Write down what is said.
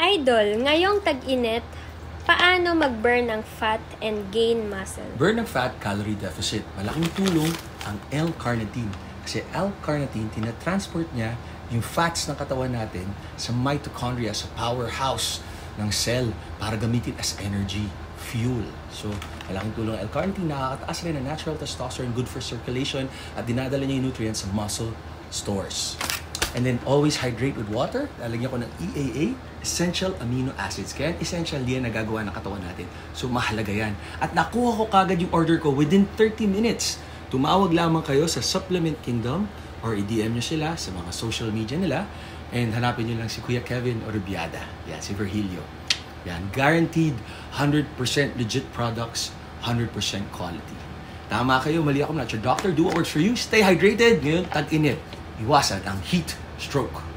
Idol, ngayong tag-init, paano mag-burn ng fat and gain muscle? Burn ng fat, calorie deficit. Malaking tulong ang L-carnitine. Kasi L-carnitine, tinatransport niya yung fats ng katawan natin sa mitochondria, sa powerhouse ng cell para gamitin as energy, fuel. So, malaking tulong ang L-carnitine. Nakakataas rin ang natural testosterone, good for circulation, at dinadala niya yung nutrients sa muscle stores. And then, always hydrate with water. Lalagyan ko ng EAA, Essential Amino Acids. Kaya essential yan na gagawa ng katawan natin. So, mahalaga yan. At nakuha ko kagad yung order ko within 30 minutes. Tumawag lamang kayo sa Supplement Kingdom or i-DM nyo sila sa mga social media nila and hanapin nyo lang si Kuya Kevin Orubiada. Yan, si Virgilio. Yan, guaranteed 100% legit products, 100% quality. Tama kayo, mali ako. I'm not your doctor. Do what works for you. Stay hydrated. Ngayon, tag-init. Iwasan ang heat stroke.